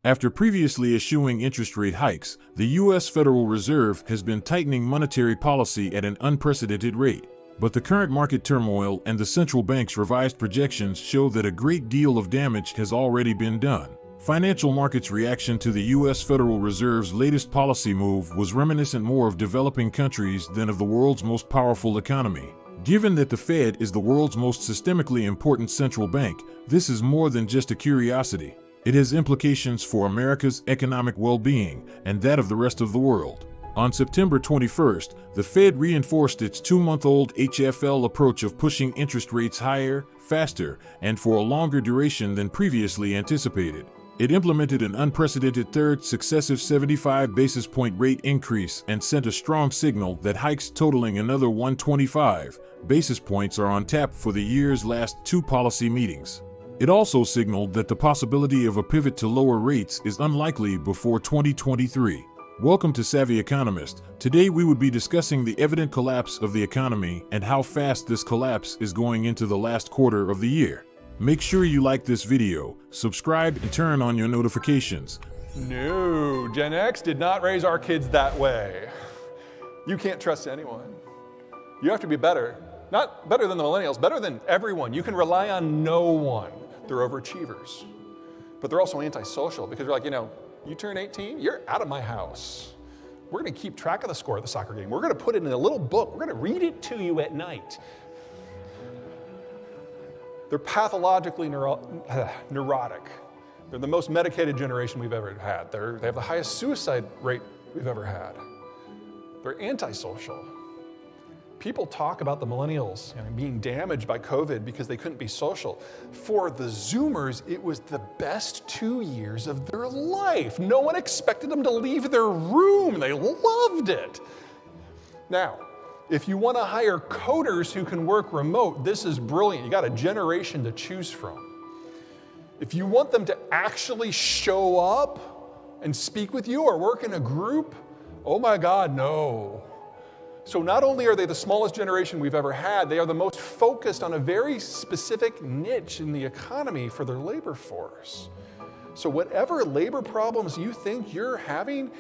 After previously eschewing interest rate hikes, the U.S. Federal Reserve has been tightening monetary policy at an unprecedented rate. But the current market turmoil and the central bank's revised projections show that a great deal of damage has already been done. Financial markets' reaction to the U.S. Federal Reserve's latest policy move was reminiscent more of developing countries than of the world's most powerful economy. Given that the Fed is the world's most systemically important central bank, this is more than just a curiosity. It has implications for America's economic well-being and that of the rest of the world. On September 21st, the Fed reinforced its 2-month-old HFL approach of pushing interest rates higher, faster, and for a longer duration than previously anticipated. It implemented an unprecedented third successive 75 basis point rate increase and sent a strong signal that hikes totaling another 125 basis points are on tap for the year's last 2 policy meetings. It also signaled that the possibility of a pivot to lower rates is unlikely before 2023. Welcome to Savvy Economist. Today we would be discussing the evident collapse of the economy and how fast this collapse is going into the last quarter of the year. Make sure you like this video, subscribe, and turn on your notifications. No, Gen X did not raise our kids that way. You can't trust anyone. You have to be better. Not better than the millennials, better than everyone. You can rely on no one. They're overachievers. But they're also antisocial because they're like, you turn 18, you're out of my house. We're going to keep track of the score of the soccer game. We're going to put it in a little book. We're going to read it to you at night. They're pathologically neurotic. They're the most medicated generation we've ever had. They have the highest suicide rate we've ever had. They're antisocial. People talk about the millennials being damaged by COVID because they couldn't be social. For the Zoomers, it was the best 2 years of their life. No one expected them to leave their room. They loved it. Now, if you want to hire coders who can work remote, this is brilliant. You got a generation to choose from. If you want them to actually show up and speak with you or work in a group, oh my God, no. So not only are they the smallest generation we've ever had, they are the most focused on a very specific niche in the economy for their labor force. So whatever labor problems you think you're having,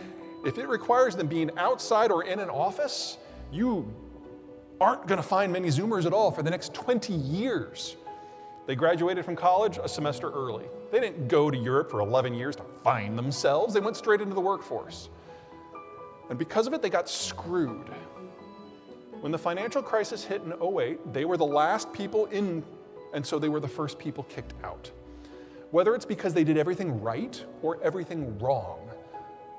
if it requires them being outside or in an office, you aren't going to find many Zoomers at all for the next 20 years. They graduated from college a semester early. They didn't go to Europe for 11 years to find themselves. They went straight into the workforce. And because of it, they got screwed. When the financial crisis hit in 2008, they were the last people in, and so they were the first people kicked out. Whether it's because they did everything right or everything wrong,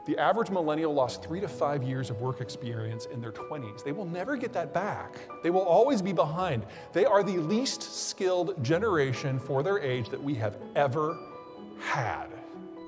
the average millennial lost 3 to 5 years of work experience in their 20s. They will never get that back. They will always be behind. They are the least skilled generation for their age that we have ever had.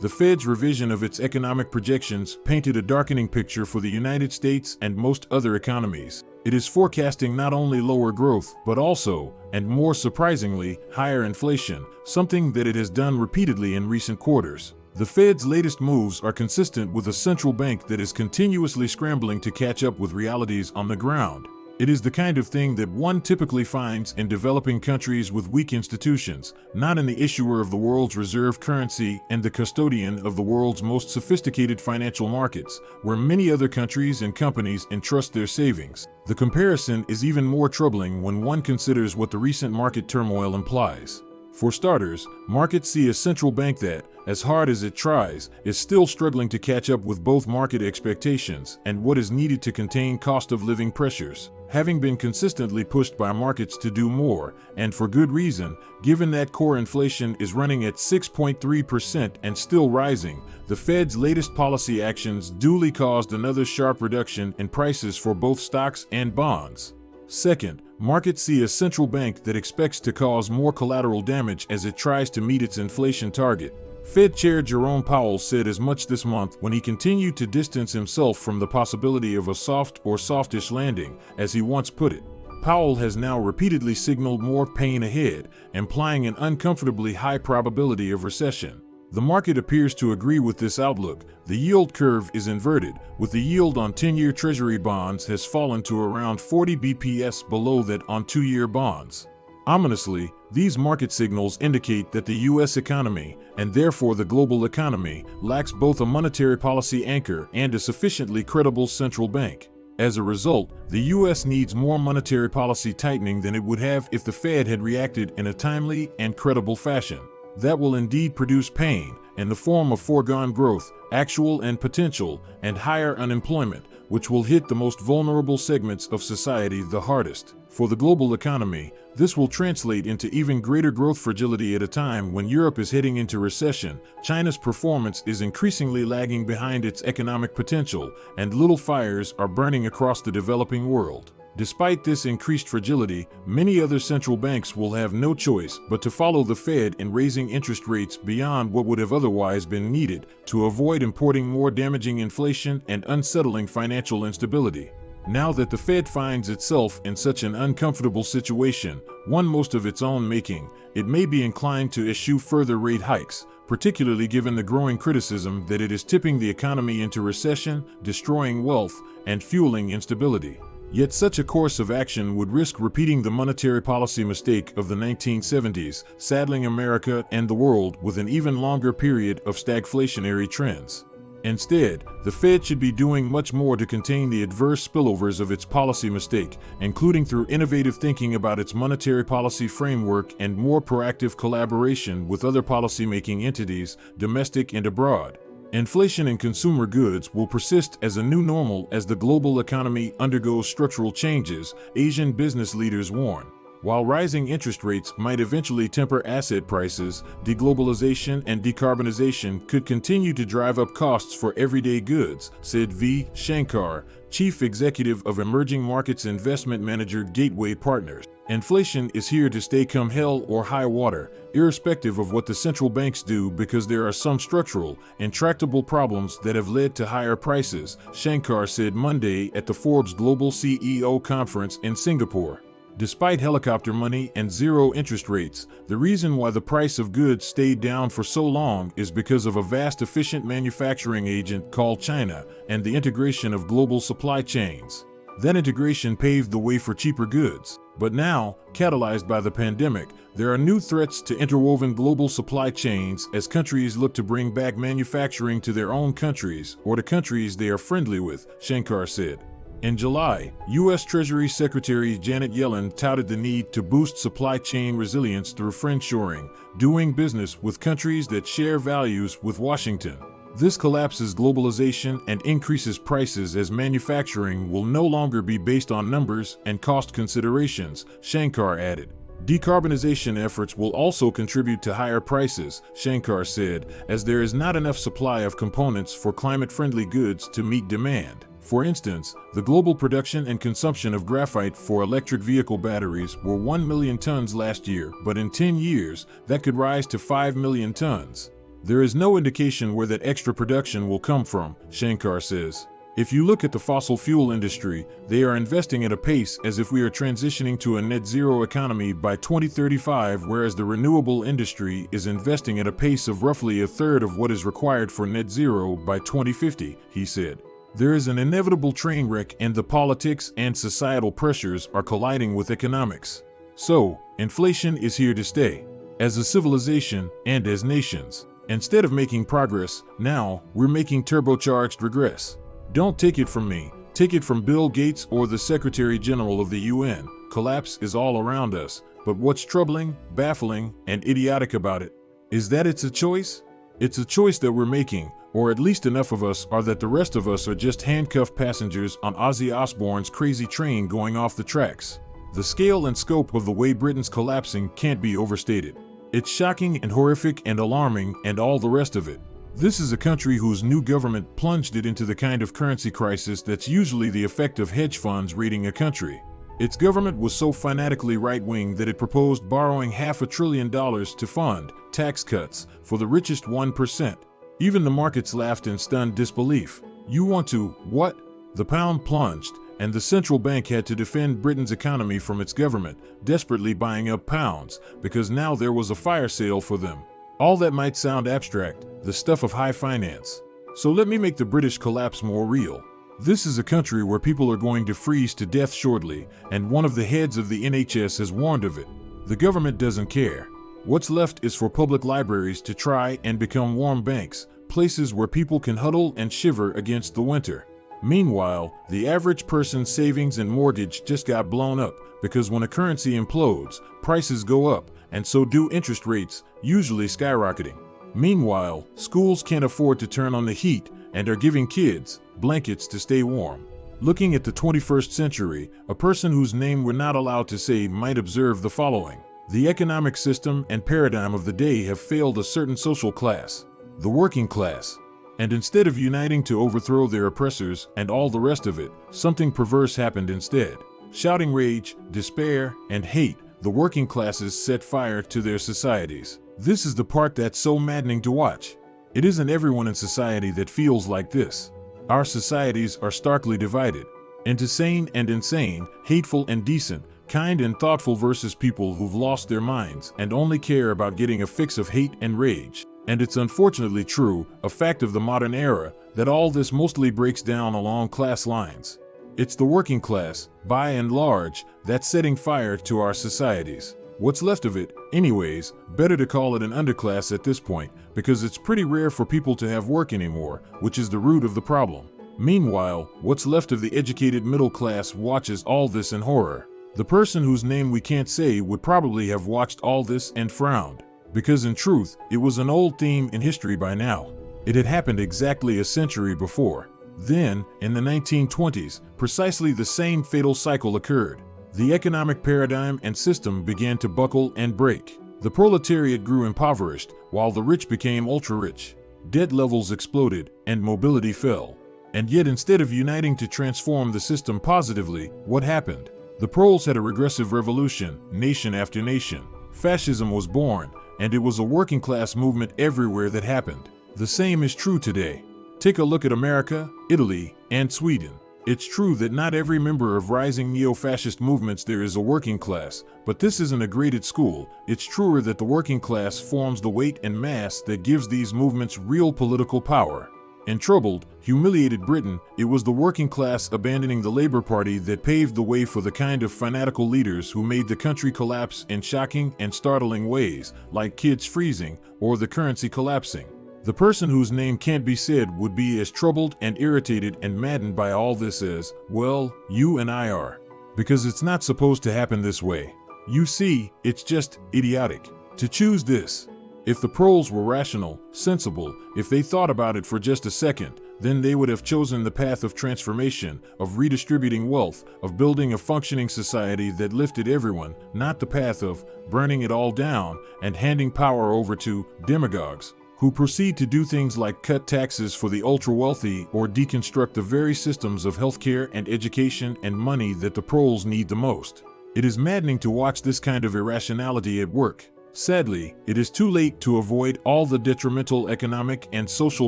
The Fed's revision of its economic projections painted a darkening picture for the United States and most other economies. It is forecasting not only lower growth, but also, and more surprisingly, higher inflation, something that it has done repeatedly in recent quarters. The Fed's latest moves are consistent with a central bank that is continuously scrambling to catch up with realities on the ground. It is the kind of thing that one typically finds in developing countries with weak institutions, not in the issuer of the world's reserve currency and the custodian of the world's most sophisticated financial markets, where many other countries and companies entrust their savings. The comparison is even more troubling when one considers what the recent market turmoil implies. For starters, markets see a central bank that, as hard as it tries, is still struggling to catch up with both market expectations and what is needed to contain cost of living pressures. Having been consistently pushed by markets to do more, and for good reason, given that core inflation is running at 6.3% and still rising, the Fed's latest policy actions duly caused another sharp reduction in prices for both stocks and bonds. Second, markets see a central bank that expects to cause more collateral damage as it tries to meet its inflation target. Fed Chair Jerome Powell said as much this month when he continued to distance himself from the possibility of a soft or softish landing, as he once put it. Powell has now repeatedly signaled more pain ahead, implying an uncomfortably high probability of recession. The market appears to agree with this outlook. The yield curve is inverted, with the yield on 10-year Treasury bonds has fallen to around 40 bps below that on 2-year bonds. Ominously, these market signals indicate that the U.S. economy, and therefore the global economy, lacks both a monetary policy anchor and a sufficiently credible central bank. As a result, the U.S. needs more monetary policy tightening than it would have if the Fed had reacted in a timely and credible fashion. That will indeed produce pain, in the form of foregone growth, actual and potential, and higher unemployment, which will hit the most vulnerable segments of society the hardest. For the global economy, this will translate into even greater growth fragility at a time when Europe is heading into recession, China's performance is increasingly lagging behind its economic potential, and little fires are burning across the developing world. Despite this increased fragility, many other central banks will have no choice but to follow the Fed in raising interest rates beyond what would have otherwise been needed to avoid importing more damaging inflation and unsettling financial instability. Now that the Fed finds itself in such an uncomfortable situation, one most of its own making, it may be inclined to issue further rate hikes, particularly given the growing criticism that it is tipping the economy into recession, destroying wealth, and fueling instability. Yet such a course of action would risk repeating the monetary policy mistake of the 1970s, saddling America and the world with an even longer period of stagflationary trends. Instead, the Fed should be doing much more to contain the adverse spillovers of its policy mistake, including through innovative thinking about its monetary policy framework and more proactive collaboration with other policymaking entities, domestic and abroad. Inflation in consumer goods will persist as a new normal as the global economy undergoes structural changes, Asian business leaders warn. While rising interest rates might eventually temper asset prices, deglobalization and decarbonization could continue to drive up costs for everyday goods, said V. Shankar, chief executive of emerging markets investment manager Gateway Partners. Inflation is here to stay come hell or high water, irrespective of what the central banks do, because there are some structural, intractable problems that have led to higher prices, Shankar said Monday at the Forbes Global CEO Conference in Singapore. Despite helicopter money and zero interest rates, the reason why the price of goods stayed down for so long is because of a vast efficient manufacturing agent called China and the integration of global supply chains. That integration paved the way for cheaper goods. But now, catalyzed by the pandemic, there are new threats to interwoven global supply chains as countries look to bring back manufacturing to their own countries or to countries they are friendly with, Shankar said. In July, U.S. Treasury Secretary Janet Yellen touted the need to boost supply chain resilience through friendshoring, doing business with countries that share values with Washington. This collapses globalization and increases prices as manufacturing will no longer be based on numbers and cost considerations, Shankar added. Decarbonization efforts will also contribute to higher prices, Shankar said, as there is not enough supply of components for climate-friendly goods to meet demand. For instance, the global production and consumption of graphite for electric vehicle batteries were 1 million tons last year, but in 10 years, that could rise to 5 million tons. There is no indication where that extra production will come from, Shankar says. If you look at the fossil fuel industry, they are investing at a pace as if we are transitioning to a net zero economy by 2035, whereas the renewable industry is investing at a pace of roughly a third of what is required for net zero by 2050, he said. There is an inevitable train wreck and the politics and societal pressures are colliding with economics. So, inflation is here to stay. As a civilization and as nations, instead of making progress, now we're making turbocharged regress. Don't take it from me, take it from Bill Gates or the Secretary General of the UN. Collapse is all around us, but what's troubling, baffling, and idiotic about it is that it's a choice. It's a choice that we're making, or at least enough of us are that the rest of us are just handcuffed passengers on Ozzy Osbourne's crazy train going off the tracks. The scale and scope of the way Britain's collapsing can't be overstated. It's shocking and horrific and alarming and all the rest of it. This is a country whose new government plunged it into the kind of currency crisis that's usually the effect of hedge funds raiding a country. Its government was so fanatically right-wing that it proposed borrowing $500 billion to fund tax cuts for the richest 1%. Even the markets laughed in stunned disbelief. You want to, what? The pound plunged, and the central bank had to defend Britain's economy from its government, desperately buying up pounds, because now there was a fire sale for them. All that might sound abstract, the stuff of high finance. So let me make the British collapse more real. This is a country where people are going to freeze to death shortly, and one of the heads of the NHS has warned of it. The government doesn't care. What's left is for public libraries to try and become warm banks, places where people can huddle and shiver against the winter. Meanwhile, the average person's savings and mortgage just got blown up because when a currency implodes, prices go up, and so do interest rates, usually skyrocketing. Meanwhile, schools can't afford to turn on the heat and are giving kids blankets to stay warm. Looking at the 21st century, a person whose name we're not allowed to say might observe the following. The economic system and paradigm of the day have failed a certain social class, the working class. And instead of uniting to overthrow their oppressors and all the rest of it, something perverse happened instead. Shouting rage, despair, and hate, the working classes set fire to their societies. This is the part that's so maddening to watch. It isn't everyone in society that feels like this. Our societies are starkly divided into sane and insane, hateful and decent, kind and thoughtful versus people who've lost their minds and only care about getting a fix of hate and rage. And it's unfortunately true, a fact of the modern era, that all this mostly breaks down along class lines. It's the working class, by and large, that's setting fire to our societies. What's left of it, anyways, better to call it an underclass at this point, because it's pretty rare for people to have work anymore, which is the root of the problem. Meanwhile, what's left of the educated middle class watches all this in horror. The person whose name we can't say would probably have watched all this and frowned. Because in truth, it was an old theme in history by now. It had happened exactly a century before. Then, in the 1920s, precisely the same fatal cycle occurred. The economic paradigm and system began to buckle and break. The proletariat grew impoverished, while the rich became ultra-rich. Debt levels exploded, and mobility fell. And yet instead of uniting to transform the system positively, what happened? The proles had a regressive revolution, nation after nation. Fascism was born, and it was a working class movement everywhere that happened. The same is true today. Take a look at America, Italy, and Sweden. It's true that not every member of rising neo-fascist movements there is a working class, but this isn't a graded school. It's truer that the working class forms the weight and mass that gives these movements real political power. In troubled, humiliated Britain, it was the working class abandoning the Labour Party that paved the way for the kind of fanatical leaders who made the country collapse in shocking and startling ways, like kids freezing or the currency collapsing. The person whose name can't be said would be as troubled and irritated and maddened by all this as, well, you and I are. Because it's not supposed to happen this way. You see, it's just idiotic to choose this. If the proles were rational, sensible, if they thought about it for just a second, then they would have chosen the path of transformation, of redistributing wealth, of building a functioning society that lifted everyone, not the path of burning it all down and handing power over to demagogues, who proceed to do things like cut taxes for the ultra-wealthy or deconstruct the very systems of healthcare and education and money that the proles need the most. It is maddening to watch this kind of irrationality at work. Sadly, it is too late to avoid all the detrimental economic and social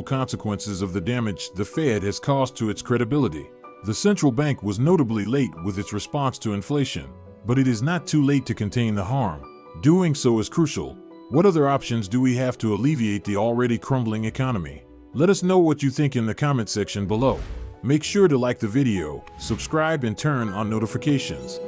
consequences of the damage the Fed has caused to its credibility. The central bank was notably late with its response to inflation, but it is not too late to contain the harm. Doing so is crucial. What other options do we have to alleviate the already crumbling economy? Let us know what you think in the comment section below. Make sure to like the video, subscribe, and turn on notifications.